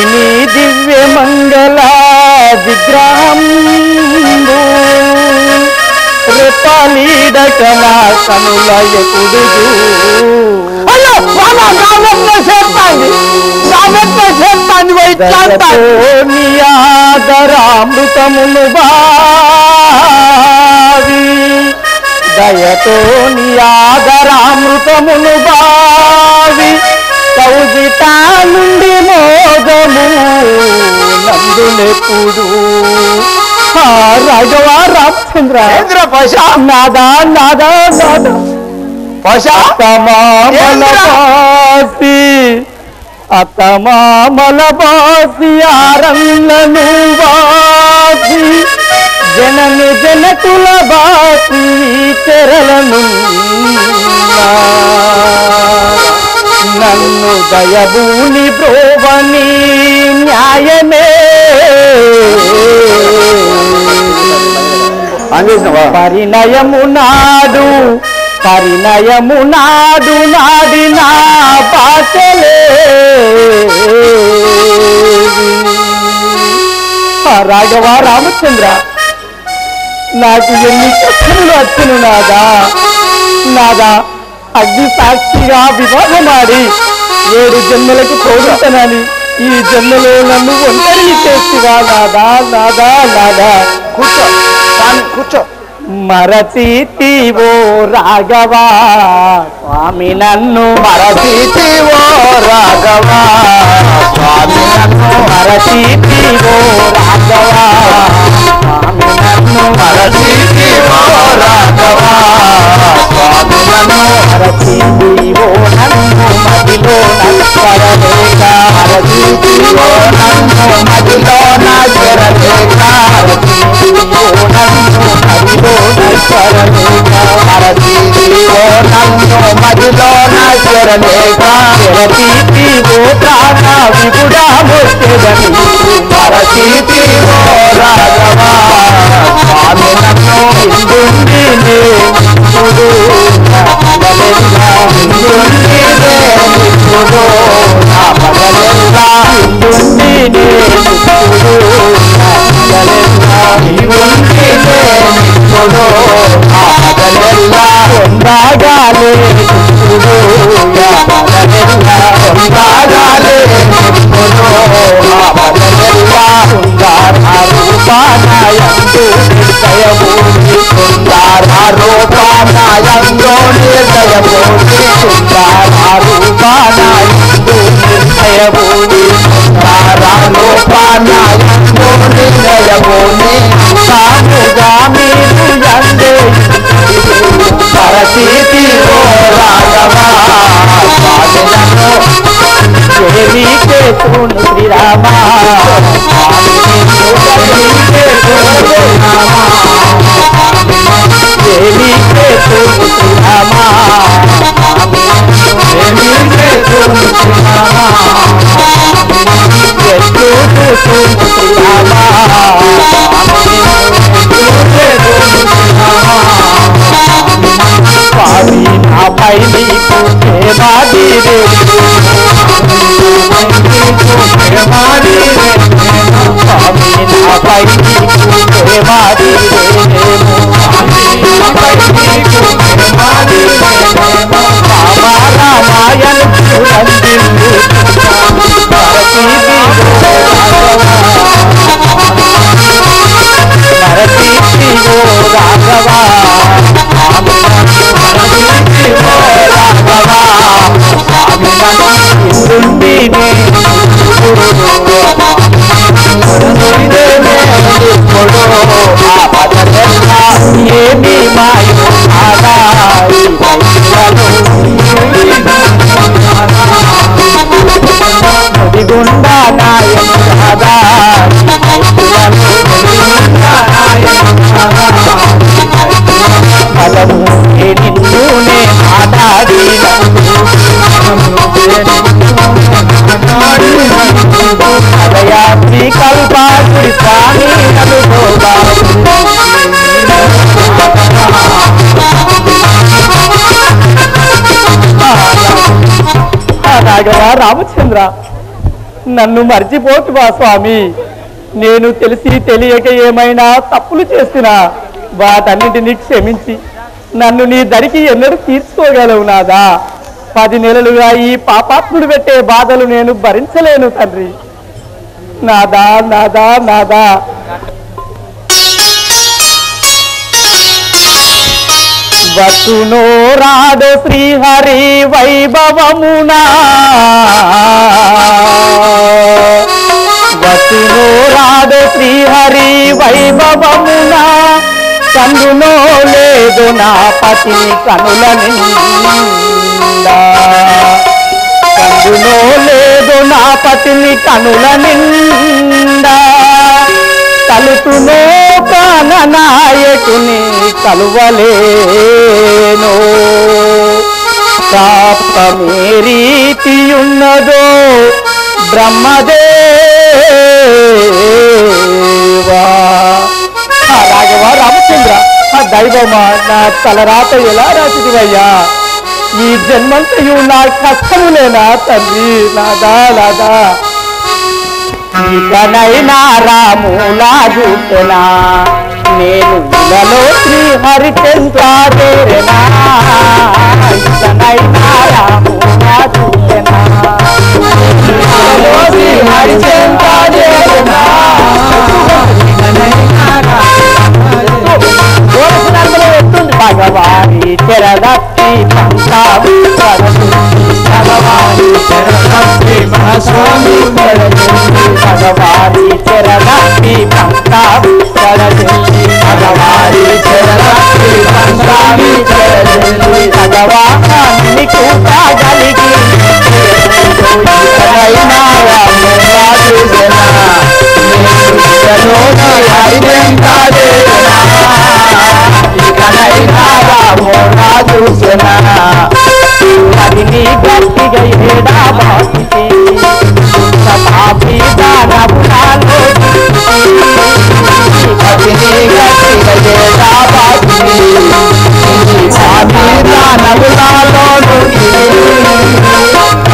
నీ దివ్య మంగళ విగ్రహం రెప్పలీడకలా కనులయకుడు నియాదరామృతమును బావి దయతో నియాదరామృతమును బావి కౌజిత నుండి మోదము నందునెప్పుడు రాఘవ రామచంద్ర నాదా నాదా నాదా అత్తమామల బాసి ఆరంగను బాసి జనను జనకుల బాసి తెరలను నన్ను దయభూని బ్రోవని న్యాయమే పరిణయము నాడు నాడిన పాటలే రాఘవ రామచంద్ర నాకు ఎన్ని కష్టములు వచ్చును నాదా అగ్ని సాక్షిగా వివాహమాడి 7 జన్మలకు తోడుతానని ఈ జన్మలో నన్ను ఒంటరిని చేస్తున్నా నాదా కూర్చో మరచితివో రాఘవా స్వామి నన్ను మరచితివో రాఘవా స్వామి నన్ను మరచితివో రాఘవా స్వామి నన్ను మరచితివో రాఘవా స్వామి నన్ను మరచితివో నన్ను మదిలో నచ్చరలేక మరచితివో నన్ను మదిలో నచ్చరలేక మరచితివో నన్ను మదిలో నచ్చరలేక మరచితివో ప్రాణ విపుడా ముట్టెదని మరచితివో రాఘవా స్వామి నన్ను ఇందుండి నిప్పుడు నా పగలెల్లా ఇందుండి నిప్పుడు ఉందాగాలే రూపానాయందు నిర్దయమూర్తి రూపానాయందు నిర్దయమూర్తి రూపానాయందు నిర్దయమూర్తి రూపానాయందు నిర్దయమూర్తి సాముగా మీరు యందే మరచితివో రాఘవా స్వామినను దేవి కేతును శ్రీరామ దేవి కేతును శ్రీరామ స్వామి నాపై నీకు ప్రేమాది స్వామి నాపై నీకు ప్రేమాది రామాయణ మరచితివో రాఘవా ఏమి మాయో గుండా నాయన ఫలము నిన్నునే ఆడాడిన అదయాత్రి కల్పాసుడి స్వామి అనుభోగా రాఘవ రామచంద్ర నన్ను మర్చిపోతువా స్వామి? నేను తెలిసి తెలియక ఏమైనా తప్పులు చేసినా వాటన్నింటినీ క్షమించి నన్ను నీ దరికి ఎన్నడూ తీర్చుకోగలవు నాదా. 10 నెలలుగా ఈ పాపాత్ముడు పెట్టే బాధలు నేను భరించలేను తండ్రి. నాదా నాదా నాదా. వసునో రాడు శ్రీహరి వైభవమునా, వసునో రాడు శ్రీహరి వైభవమునా, కన్నునో లేదు నా పతిని కనుల నిండా, కన్నునో లేదు నా పతిని కనుల నిండా, కలుతునో కాననాయకుని కలువలేను, ప్రాప్తమే రీతియున్నదో బ్రహ్మదేవా. రాఘవ రామచంద్ర, ఆ దైవమా, నా తలరాత ఎలా రాసిదివయ్యా? ఈ జన్మంతయు నా కష్టములేనా తండ్రి? నాదా నాదా. ఇకనైనా రాములా చూపెనా, నేను ఇలలో శ్రీహరిచంద్రాదేనా, ఇకనైనా రాములా చూపెనా, ఇలలో శ్రీహరిచంద్రాదేనా, భగవాని చెరదప్పి పంచామి భగవాని చెరదప్పి మహాస్వామి భగవాని చెరదప్పి పంచామి భగవాని చెరదప్పి పంచామి భగవాన్ని కూటగలిగి అదిని గట్టిగా ఏడా బాకి సతాపి దానవునాలో, అదిని గట్టిగా ఏడా బాకి సతాపి దానవునాలో,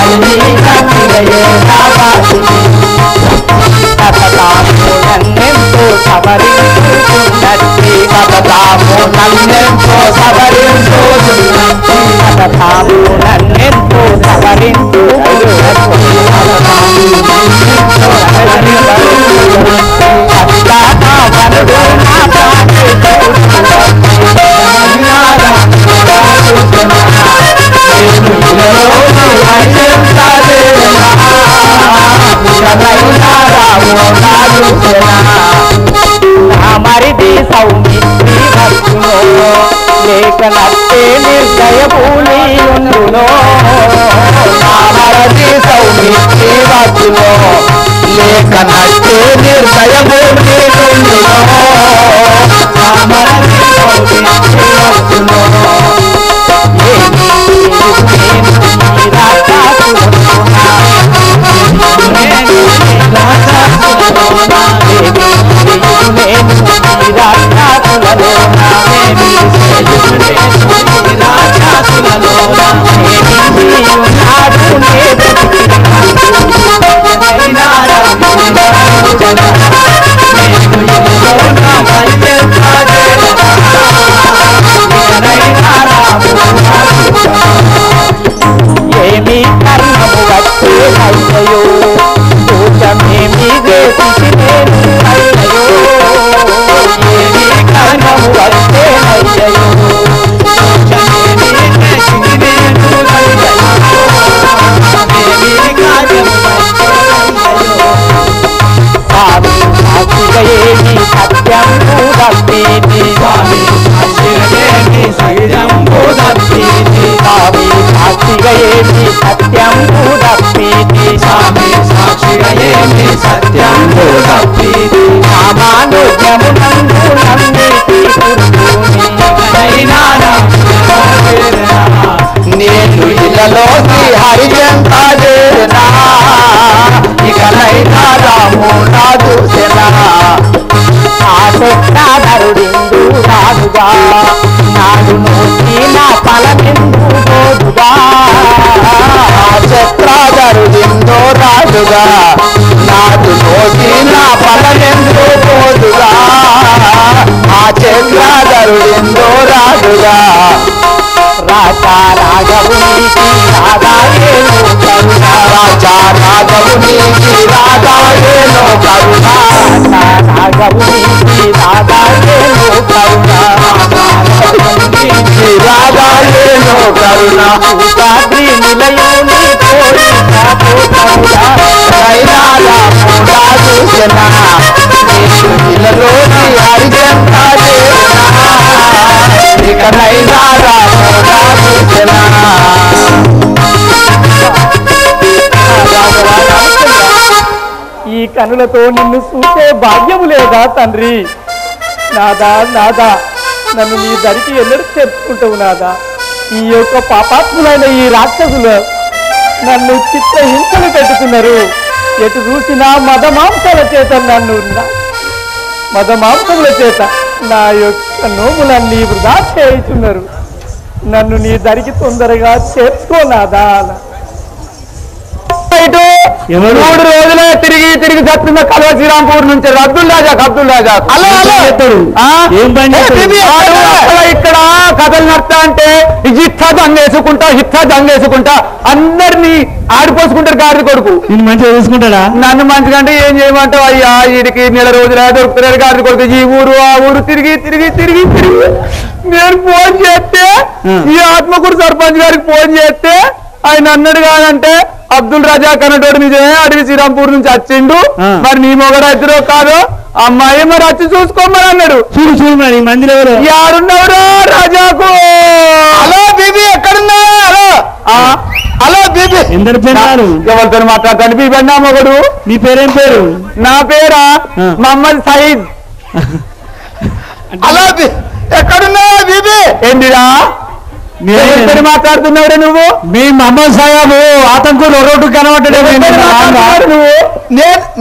అదిని గట్టిగా ఏడా బాకి కథతాము నన్నెంతో సవరించుకున్నట్టి, కథతాము నన్నెంతో సవరించుకున్నట్టి, కథతాము నన్నెంతో సవరించుకున్నట్టి, అష్టావనుడు నా మరిది సౌమిత్రి భక్తునో, లేక నట్టే నిర్దయభూని ఉండునో, మరిది సౌమిత్రి భక్తునో, లేక నట్టే నిర్దయభూని ఉండునో, మరిది సౌమిత్రి భక్తునో, ఏమి కర్మము వచ్చే అయ్యయో, దోషమేమి వేసి నేను అయ్యయో, ఏమి కర్మము వచ్చే అయ్యయో, దోషమేమి వేసి నేను అయ్యయో, ఏమి కార్యము వచ్చే అయ్యయో, స్వామి సాక్షిగా ఏమి సత్యంబు దప్పీతి, స్వామి సాక్షిగా ఏమి సత్యంబు దప్పీతి, స్వామి సాక్షిగా ఏమి సత్యంబు దప్పీతి, స్వామి సాక్షిగా ఏమి సత్యంబు దప్పీతి, రామానుజమునందు నమ్మితి నేను ఇళ్ళలో హరిజంతా ఇకనైనా రాము నాదు ఆటొక్కరుడిందు రాదుగా, నాడు నోటి నా తల నిందు పోదుగా, చక్రాధరు ఎందో రాజుగా నాదు నోటి నా పలనెందో పోదుగా ఆ చక్రాధరు ఎందో రాజుగా రాజా రాఘవునికి రాధాయేనో కరుణ రాజా రాఘవునికి రాధాయేనో కరుణ రాజా రాఘవునికి రాధాయేనో కరుణ రాధాయేనో కరుణ ఉపాధి నిలయోని కోరి చూసిన ఇళ్ళలోని హరిజంతా ఇకనైనా ఈ కనులతో నిన్ను చూసే భాగ్యము లేదా తండ్రి? నాదా నాదా నన్ను నీ దరికి ఎన్నడూ చేర్చుకుంటావు నాదా. ఈ యొక్క పాపాత్ములైన ఈ రాక్షసులు నన్ను చిత్రహింసలు పెట్టుకున్నారు. ఎటు చూసినా మదమాంసాల చేత మదమాంసముల చేత నా యొక్క నోములన్నీ వృధా చేయుచున్నారు. నన్ను నీ దరికి తొందరగా చేర్చుకోనాదా. 3 రోజులే తిరిగి తిరిగి చస్తున్న కల్వ శ్రీరాంపూర్ నుంచి అబ్దుల్ రాజాక్ ఇక్కడ కథలు నడతా అంటే హిట్టా దంగేసుకుంటా అందరినీ ఆడిపోసుకుంటారు. గాడి కొడుకు నేను మంచిగా చూసుకుంటాడా? నన్ను మంచిగా అంటే ఏం చేయమంటావు అయ్యా? వీడికి 4 రోజులే దొరుకుతున్నారు. గాడి కొడుకు ఈ ఊరు ఆ ఊరు తిరిగి నేను ఫోన్ చేస్తే ఈ ఆత్మకూరు సర్పంచ్ గారికి ఫోన్ చేస్తే ఆయన అన్నాడు కాదంటే అబ్దుల్ రజాక్ అన్నటోడు నిజమే అడవి శ్రీరాంపూర్ నుంచి వచ్చిండు. మరి నీ మొగడు ఇద్దరు కాదు అమ్మాయి మరి వచ్చి చూసుకోమని అన్నాడు. చూడు మరి మందిలో ఎవరున్నావురా రజాకు? హలో బీబీ ఎక్కడున్నావా? హలో బీబీ ఎవరితో మాట్లాడతాను? బీబీ అన్నా మొగడు. నీ పేరేం పేరు? నా పేరా మహమ్మద్ సయీద్. హలో ఎక్కడున్నావా బీబీ? ఏంటిరా మాట్లాడుతున్నావుడే నువ్వు? మీ మహమ్మద్ సాహెబ్ ఆతంకులు రోడ్డు కనబడ్డాడు.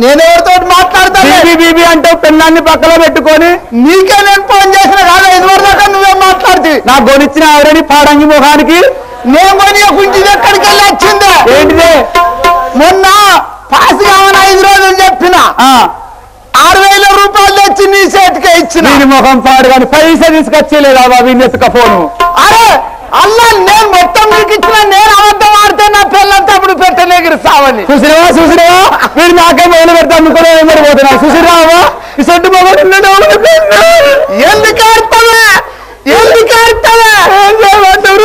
నేనెవరితో మాట్లాడతాను? బీబీ అంటే పెళ్ళాన్ని పక్కలో పెట్టుకొని నీకే నేను ఫోన్ చేసిన కాదు. 5 వరకు దాకా నువ్వేం మాట్లాడుతూ నాకు కొనిచ్చిన ఆవిడని పాడంగి ముఖానికి నేను కొని కుంచి ఎక్కడికి వెళ్ళి వచ్చింది ఏంటిదే? మొన్న పాస్ కావని 5 రోజులు చెప్పిన 6,000 రూపాయలు తెచ్చి నీ చేతికే ఇచ్చిన. నీ ముఖం పాడు కానీ పైసా తీసుకొచ్చేలేదా బాబు నెత్తుక ఫోను? అరే అల్లా నేను మొత్తం మీకు ఇచ్చిన. నేను అబద్ధం ఆడితే నా పిల్లలతో అప్పుడు పెట్టలేగిరి సావని చూసినావా? వీడు నాకే మొదలు పెడతా అనుకునే పోతున్నా. చూసిరావా ఈ సొట్టు మొగడు ఎందుకు ఆడతావా?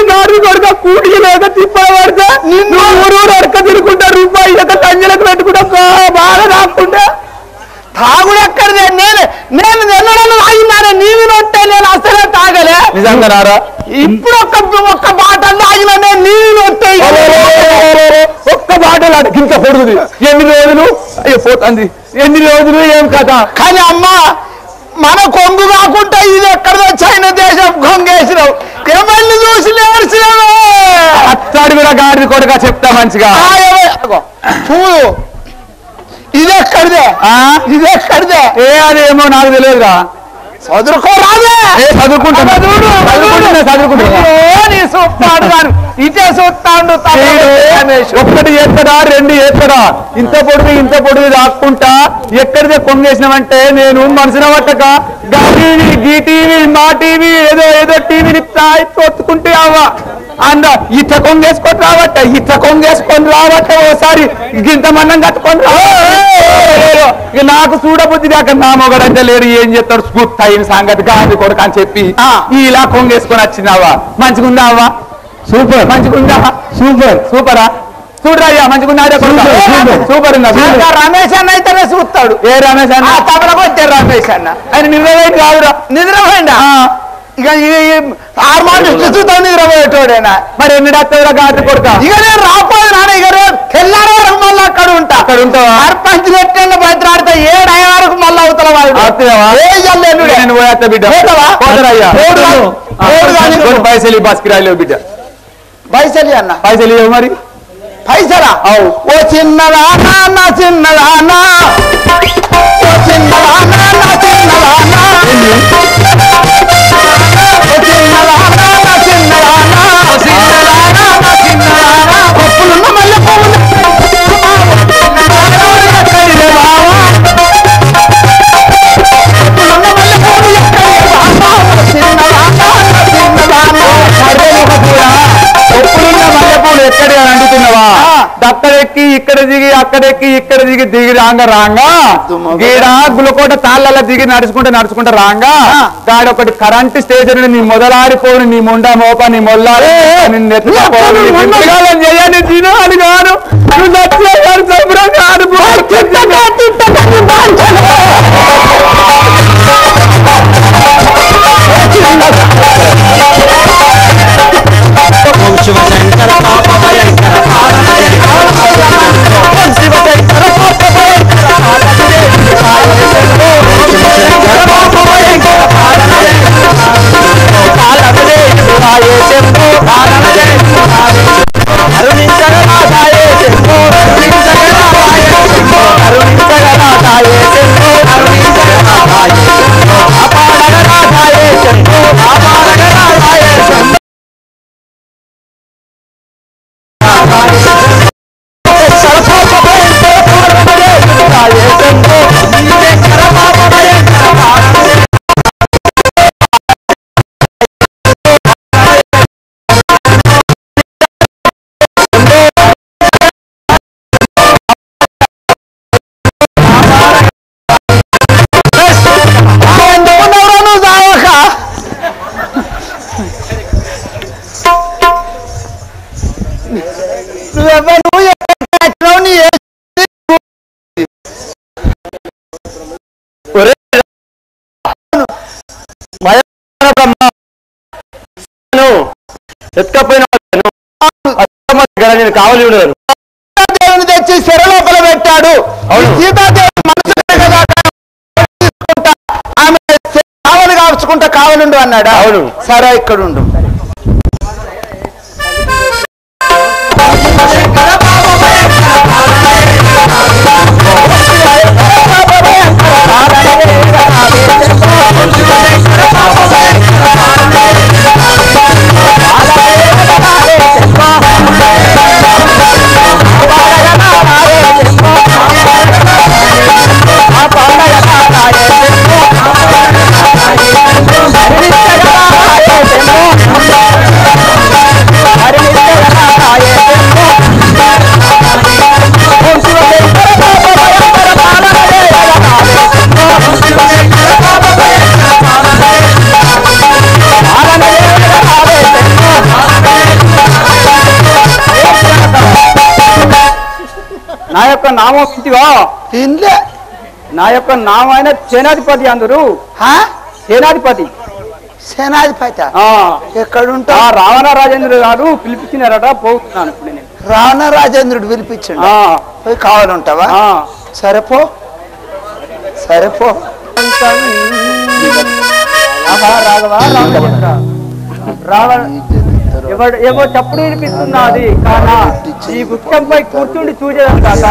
నాడు కొడుక కూటికి లేక తిప్పబడితే నిన్ను ఊరు అడక తిరుగుంటా రూపాయి కంజలకు పెట్టుకుంటా బాగా రాకుండా తాగుడు ఎక్కడిదే? నేను వెళ్ళడం ఆగినానే. నీవి నొట్టే నేను అసలే తాగలే. నిజంగా నారా? ఇప్పుడు ఒక్క బాటలు తాగినా నేను నీవి నొట్టే. ఒక్క బాటలు అడిగింత పొడుగుది. ఎన్ని రోజులు పోతుంది? ఎన్ని రోజులు ఏం కథ? కానీ అమ్మ మన కొంగు కాకుండా ఇది ఎక్కడో చైనా దేశం కొంగేసినావు. ఏమల్ని చూసి నేర్చినావు. అత్తాడు కూడా గాడి కొడుక చెప్తా మంచిగా. చూడు ఇదెక్కడిదే? ఏ అదేమో నాకు తెలియదురా. చదువుకోరాదే? చదువుకుంటా ఇటే చూస్తాడు. ఒక్కటి చేస్తాడా 2 చేస్తాడా? ఇంత పొడుగు దాక్కుంటా ఎక్కడిదే కొంగేసినామంటే నేను మనసున పట్టక గీ టీవీ మా టీవీ ఏదో టీవీని ఒత్తుకుంటే అవ్వ అంద ఇట్ట కొంగేసుకొని రావట్ట ఓసారి ఇంత మన్నం కట్టుకొని నాకు చూడబుద్ధి దాకా నా మొగడంటే లేడు. ఏం చెప్తాడు స్ఫూర్తి అయిన సంగతి గాంధీ కొడుకు అని చెప్పి ఇలా కొంగేసుకొని వచ్చినావా? మంచిగుందా అవ్వ? సూపర్. మంచిగుందా? సూపరా? చూడరాయ్యా మంచిగుందా? సూపర్ ఉందా? రమేష్ అన్న అయితేనే చూస్తాడు. ఏ రమేష్ అన్న? తమలకు వచ్చారు రమేష్ అన్న. ఆయన నిద్రపోయింది కాదురా? నిద్రపోయిందా? ఇక 6 మాటలు చూస్తావు నిద్రపోయేటోడేనా? మరి ఎన్ని డాక్టర్ గాడి కొడుక? ఇక నేను రాపోదు నాన్న. ఇక తెల్లారి వరకు మళ్ళీ అక్కడ ఉంటావా? సర్పంచ్ పెట్టిన బయటరాడితే 7 అయ్యే వరకు మళ్ళీ అవుతావా? నేను పోయేస్తా బిడ్డ. పైసలు బస్కిరాయలేవు బిడ్డ. పైసలు అన్న? పైసలు ఇవ్వ మరి. పైసలా? అవు. ఓ చిన్నదానా చిన్నదానా పప్పులున్న మల్లె ఎక్కి ఇక్కడ దిగి ఇక్కడ దిగి రాంగా గీడ గులకోట తాళ్ళ దిగి నడుచుకుంటా రాంగా గాడి ఒకటి కరెంట్ స్టేషన్ నీ మొదలాడిపోను నీ ముండ మోప నీ మొల్లాలి చేయాలి తినాలి గాను శివశంకర ఎత్తుకపోయిన నేను కావాలి దేవుని తెచ్చి చెర లోపల పెట్టాడు. సీతాదేవి మనసు ఆమె కావలి కాల్చుకుంటా కావలుండు అన్నాడు. అవును సరే ఇక్కడ ఉండు. నా యొక్క నామం ఇంటివా ఇంట్లో నా యొక్క నామం అయిన సేనాధిపతి అందరు సేనాధిపతి ఎక్కడుంటా రావణ రాజేంద్రుడు గారు పిలిపించినారట పోతున్నాను ఇప్పుడు నేను. రావణ రాజేంద్రుడు పిలిపించాడు పోయి కావాలంటావా? సరేపో రాఘవా రావణ ఏవో చప్పుడు వినిపిస్తున్నది కానా ఈ వృక్షంపై కూర్చుండి చూసేదాం కాక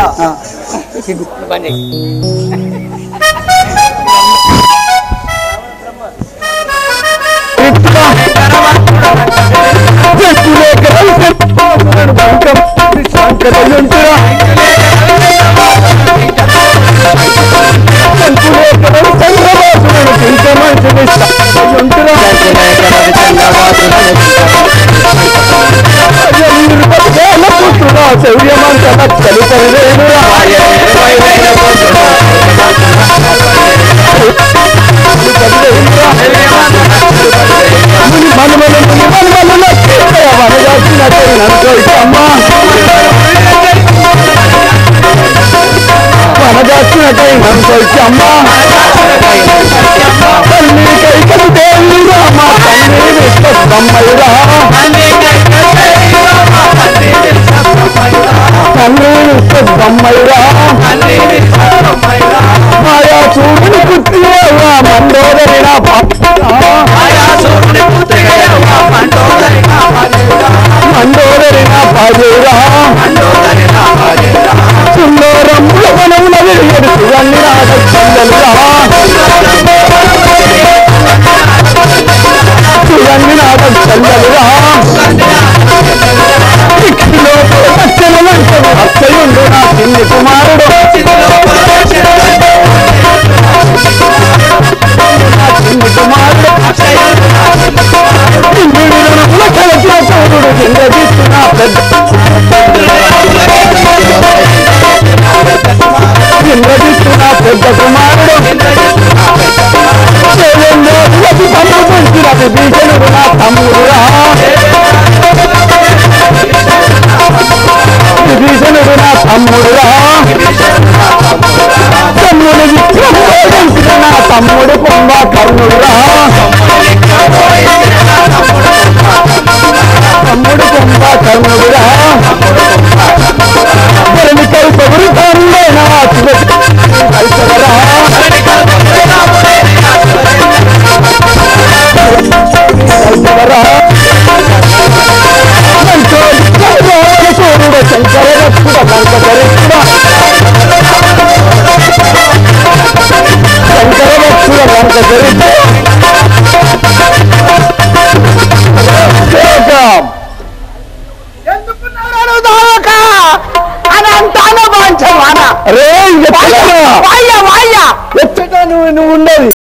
మాయా చూడని పుత్రిగా మండోదరినా మండోదరినా పాజేరా సుందరంలో మనమున వెలుగడు సుగంధి నాట చందలురా సుగంధి నాట చందలురా అచ్చయుండు నా చిన్ని కుమార్ కుంభ కర్ణుడురా తమ్ముడు కుంభ కర్ణుడురా కల్పగురు కర్ణేనా కలిసవరా కలిసవరా శంకర నువ్వు ఉండేది